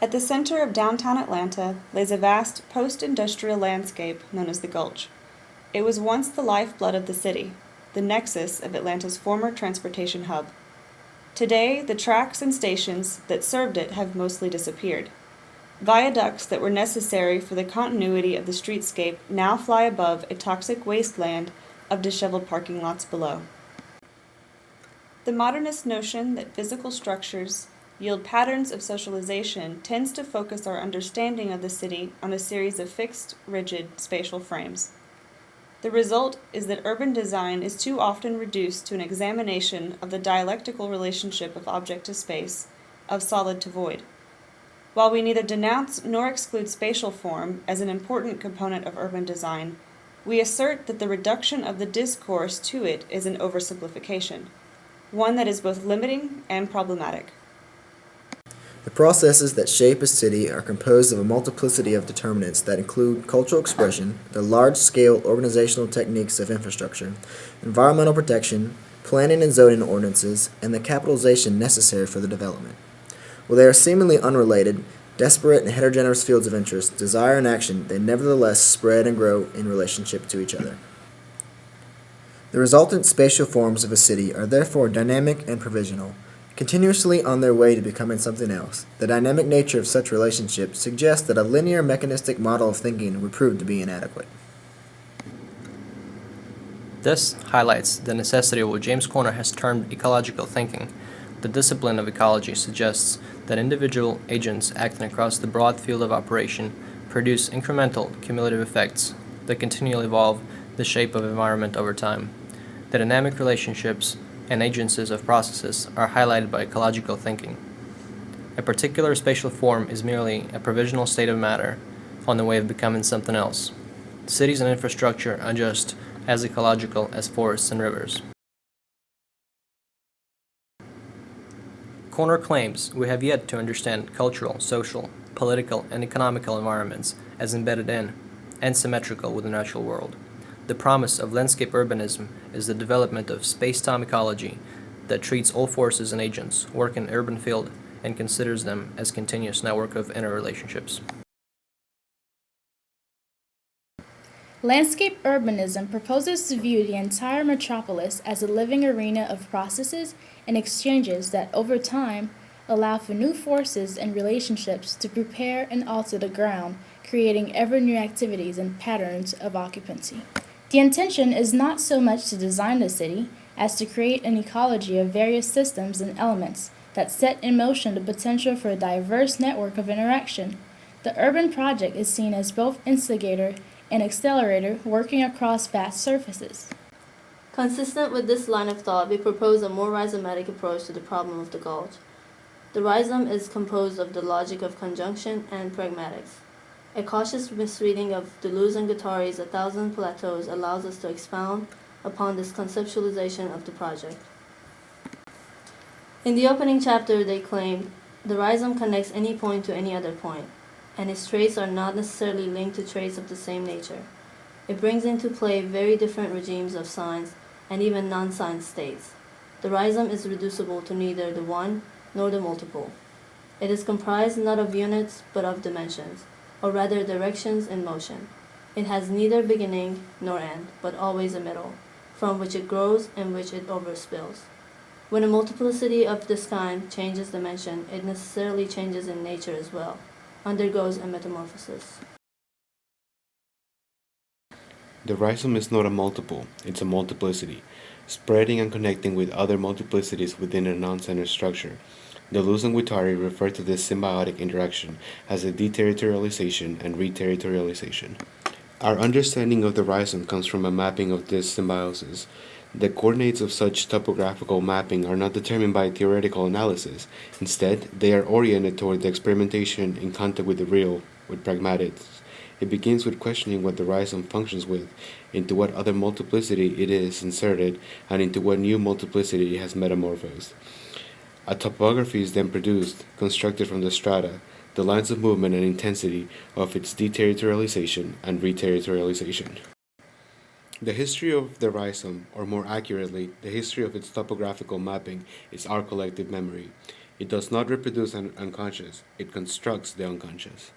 At the center of downtown Atlanta lays a vast post-industrial landscape known as the Gulch. It was once the lifeblood of the city, the nexus of Atlanta's former transportation hub. Today, the tracks and stations that served it have mostly disappeared. Viaducts that were necessary for the continuity of the streetscape now fly above a toxic wasteland of disheveled parking lots below. The modernist notion that physical structures yield patterns of socialization tends to focus our understanding of the city on a series of fixed, rigid spatial frames. The result is that urban design is too often reduced to an examination of the dialectical relationship of object to space, of solid to void. While we neither denounce nor exclude spatial form as an important component of urban design, we assert that the reduction of the discourse to it is an oversimplification, one that is both limiting and problematic. The processes that shape a city are composed of a multiplicity of determinants that include cultural expression, the large-scale organizational techniques of infrastructure, environmental protection, planning and zoning ordinances, and the capitalization necessary for the development. While they are seemingly unrelated, disparate and heterogeneous fields of interest, desire, and action, they nevertheless spread and grow in relationship to each other. The resultant spatial forms of a city are therefore dynamic and provisional, continuously on their way to becoming something else. The dynamic nature of such relationships suggests that a linear mechanistic model of thinking would prove to be inadequate. This highlights the necessity of what James Corner has termed ecological thinking. The discipline of ecology suggests that individual agents acting across the broad field of operation produce incremental cumulative effects that continually evolve the shape of environment over time. The dynamic relationships and agencies of processes are highlighted by ecological thinking. A particular spatial form is merely a provisional state of matter on the way of becoming something else. Cities and infrastructure are just as ecological as forests and rivers. Corner claims we have yet to understand cultural, social, political, and economical environments as embedded in and symmetrical with the natural world. The promise of landscape urbanism is the development of space-time ecology that treats all forces and agents working in urban field and considers them as continuous network of interrelationships. Landscape urbanism proposes to view the entire metropolis as a living arena of processes and exchanges that, over time, allow for new forces and relationships to prepare and alter the ground, creating ever new activities and patterns of occupancy. The intention is not so much to design the city as to create an ecology of various systems and elements that set in motion the potential for a diverse network of interaction. The urban project is seen as both instigator and accelerator working across vast surfaces. Consistent with this line of thought, we propose a more rhizomatic approach to the problem of the Gulch. The rhizome is composed of the logic of conjunction and pragmatics. A cautious misreading of Deleuze and Guattari's A Thousand Plateaus allows us to expound upon this conceptualization of the project. In the opening chapter, they claimed, the rhizome connects any point to any other point, and its traits are not necessarily linked to traits of the same nature. It brings into play very different regimes of signs and even non-sign states. The rhizome is reducible to neither the one nor the multiple. It is comprised not of units but of dimensions, or rather directions in motion. It has neither beginning nor end, but always a middle, from which it grows and which it overspills. When a multiplicity of this kind changes dimension, it necessarily changes in nature as well, undergoes a metamorphosis. The rhizome is not a multiple, it's a multiplicity, spreading and connecting with other multiplicities within a non-centered structure. Deleuze and Guattari refer to this symbiotic interaction as a deterritorialization and reterritorialization. Our understanding of the rhizome comes from a mapping of this symbiosis. The coordinates of such topographical mapping are not determined by theoretical analysis. Instead, they are oriented toward the experimentation in contact with the real, with pragmatics. It begins with questioning what the rhizome functions with, into what other multiplicity it is inserted, and into what new multiplicity it has metamorphosed. A topography is then produced, constructed from the strata, the lines of movement and intensity of its deterritorialization and reterritorialization. The history of the rhizome, or more accurately, the history of its topographical mapping, is our collective memory. It does not reproduce an unconscious, it constructs the unconscious.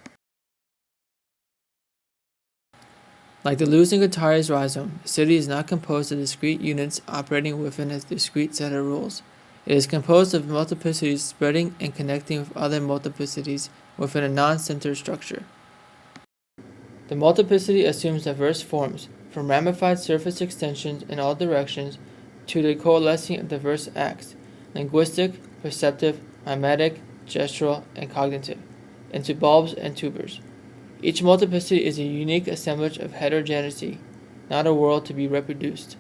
Like the losing Guattari's rhizome, the city is not composed of discrete units operating within a discrete set of rules. It is composed of multiplicities spreading and connecting with other multiplicities within a non-centered structure. The multiplicity assumes diverse forms, from ramified surface extensions in all directions to the coalescing of diverse acts, linguistic, perceptive, mimetic, gestural, and cognitive, into bulbs and tubers. Each multiplicity is a unique assemblage of heterogeneity, not a world to be reproduced.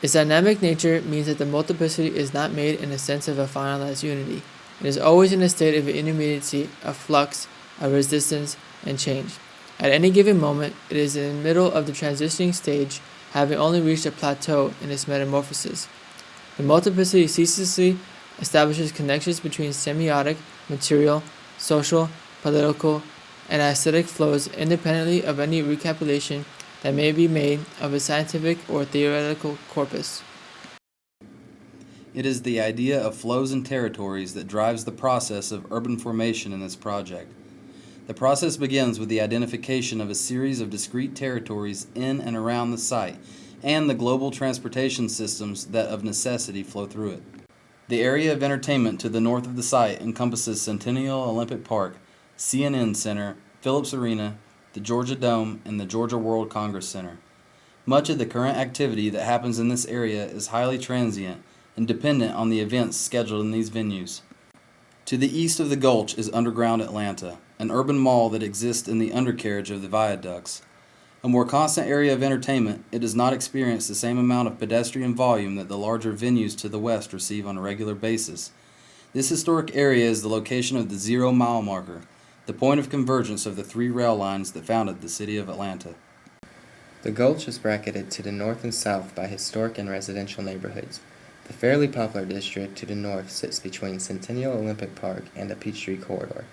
Its dynamic nature means that the multiplicity is not made in the sense of a finalized unity. It is always in a state of intermediacy, of flux, of resistance, and change. At any given moment, it is in the middle of the transitioning stage, having only reached a plateau in its metamorphosis. The multiplicity ceaselessly establishes connections between semiotic, material, social, political, and aesthetic flows independently of any recapitulation that may be made of a scientific or theoretical corpus. It is the idea of flows and territories that drives the process of urban formation in this project. The process begins with the identification of a series of discrete territories in and around the site, and the global transportation systems that of necessity flow through it. The area of entertainment to the north of the site encompasses Centennial Olympic Park, CNN Center, Phillips Arena, the Georgia Dome, and the Georgia World Congress Center. Much of the current activity that happens in this area is highly transient and dependent on the events scheduled in these venues. To the east of the Gulch is Underground Atlanta, an urban mall that exists in the undercarriage of the viaducts. A more constant area of entertainment, it does not experience the same amount of pedestrian volume that the larger venues to the west receive on a regular basis. This historic area is the location of the 0 mile marker, the point of convergence of the 3 rail lines that founded the city of Atlanta. The Gulch is bracketed to the north and south by historic and residential neighborhoods. The fairly popular district to the north sits between Centennial Olympic Park and the Peachtree Corridor.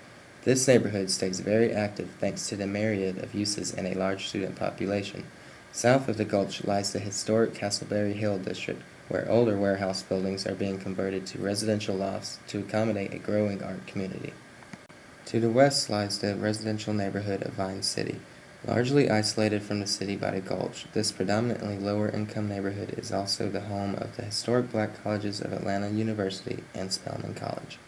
This neighborhood stays very active thanks to the myriad of uses and a large student population. South of the Gulch lies the historic Castleberry Hill district, where older warehouse buildings are being converted to residential lofts to accommodate a growing art community. To the west lies the residential neighborhood of Vine City. Largely isolated from the city by the Gulch, this predominantly lower-income neighborhood is also the home of the historic black colleges of Atlanta University and Spelman College.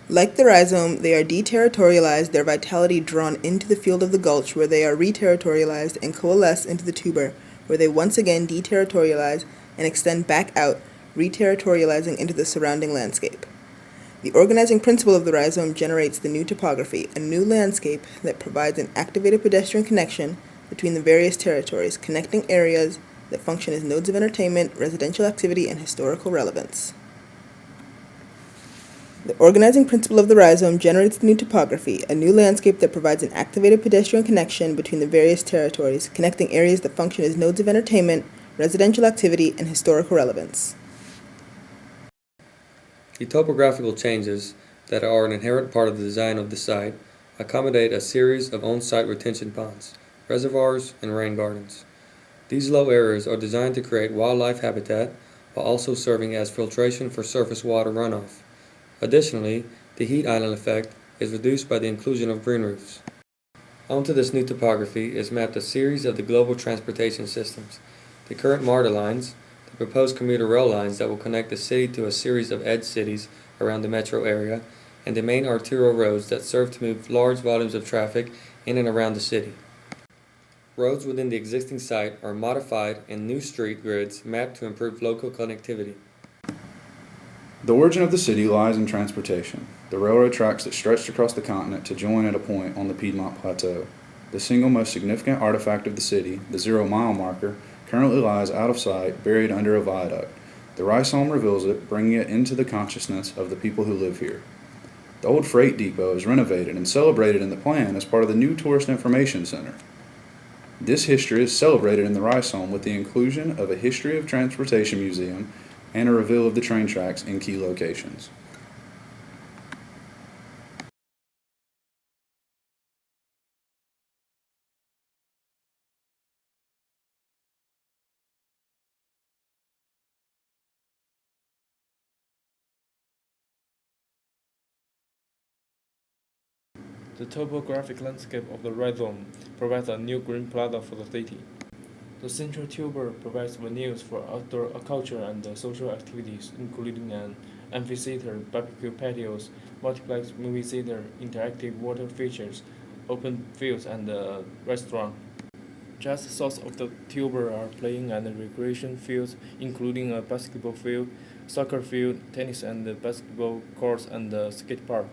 Like the rhizome, they are deterritorialized, their vitality drawn into the field of the Gulch, where they are reterritorialized and coalesce into the tuber, where they once again deterritorialize and extend back out, reterritorializing into the surrounding landscape. The organizing principle of the rhizome generates the new topography, a new landscape that provides an activated pedestrian connection between the various territories, connecting areas that function as nodes of entertainment, residential activity, and historical relevance. The organizing principle of the rhizome generates the new topography, a new landscape that provides an activated pedestrian connection between the various territories, connecting areas that function as nodes of entertainment, residential activity, and historical relevance. The topographical changes that are an inherent part of the design of the site accommodate a series of on-site retention ponds, reservoirs, and rain gardens. These low areas are designed to create wildlife habitat while also serving as filtration for surface water runoff. Additionally, the heat island effect is reduced by the inclusion of green roofs. Onto this new topography is mapped a series of the global transportation systems, the current MARTA lines, the proposed commuter rail lines that will connect the city to a series of edge cities around the metro area, and the main arterial roads that serve to move large volumes of traffic in and around the city. Roads within the existing site are modified and new street grids mapped to improve local connectivity. The origin of the city lies in transportation, the railroad tracks that stretched across the continent to join at a point on the Piedmont Plateau. The single most significant artifact of the city, the 0 mile marker, currently lies out of sight, buried under a viaduct. The rhizome reveals it, bringing it into the consciousness of the people who live here. The old freight depot is renovated and celebrated in the plan as part of the new Tourist Information Center. This history is celebrated in the rhizome with the inclusion of a History of Transportation Museum and a reveal of the train tracks in key locations. The topographic landscape of the rhizome provides a new green plaza for the city. The central tuber provides venues for outdoor culture and social activities, including an amphitheater, barbecue patios, multiplex movie theater, interactive water features, open fields, and a restaurant. Just south of the tuber are playing and recreation fields, including a basketball field, soccer field, tennis and basketball courts, and a skate park.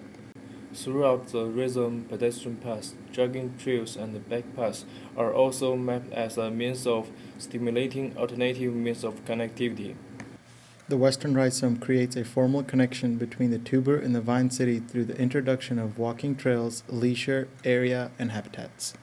Throughout the rhizome, pedestrian paths, jogging trails, and bike paths are also mapped as a means of stimulating alternative means of connectivity. The western rhizome creates a formal connection between the tuber and the Vine City through the introduction of walking trails, leisure, area, and habitats.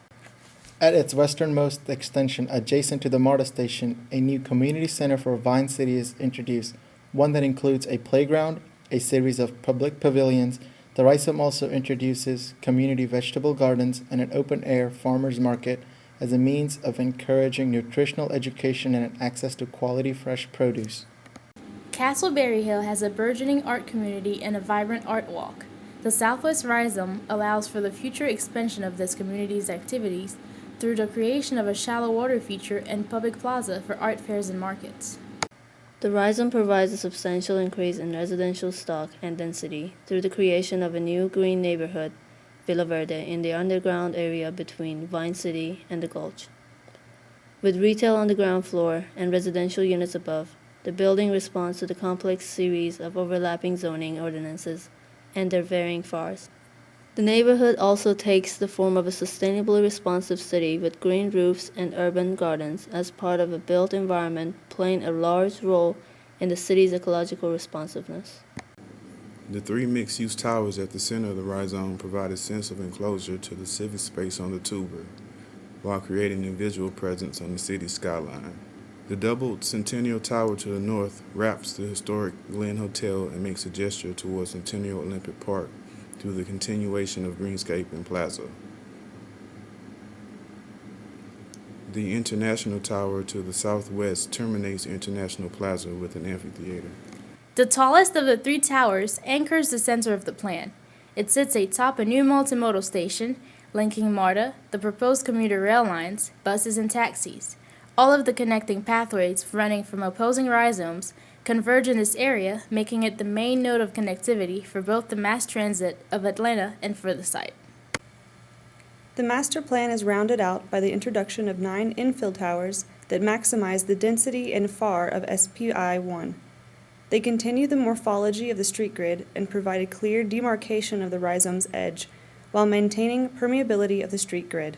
At its westernmost extension, adjacent to the MARTA station, a new community center for Vine City is introduced, one that includes a playground, a series of public pavilions. The rhizome also introduces community vegetable gardens and an open-air farmers market as a means of encouraging nutritional education and access to quality fresh produce. Castleberry Hill has a burgeoning art community and a vibrant art walk. The Southwest Rhizome allows for the future expansion of this community's activities through the creation of a shallow water feature and public plaza for art fairs and markets. The rhizome provides a substantial increase in residential stock and density through the creation of a new green neighborhood, Villa Verde, in the underground area between Vine City and the Gulch. With retail on the ground floor and residential units above, the building responds to the complex series of overlapping zoning ordinances and their varying FARs. The neighborhood also takes the form of a sustainably responsive city with green roofs and urban gardens as part of a built environment playing a large role in the city's ecological responsiveness. The three mixed-use towers at the center of the rhizome provide a sense of enclosure to the civic space on the tuber, while creating a visual presence on the city's skyline. The doubled Centennial Tower to the north wraps the historic Glen Hotel and makes a gesture towards Centennial Olympic Park through the continuation of greenscape and plaza. The International Tower to the southwest terminates International Plaza with an amphitheater. The tallest of the three towers anchors the center of the plan. It sits atop a new multi-modal station, linking MARTA, the proposed commuter rail lines, buses, and taxis. All of the connecting pathways running from opposing rhizomes converge in this area, making it the main node of connectivity for both the mass transit of Atlanta and for the site. The master plan is rounded out by the introduction of 9 infill towers that maximize the density and FAR of SPI-1. They continue the morphology of the street grid and provide a clear demarcation of the rhizome's edge while maintaining permeability of the street grid.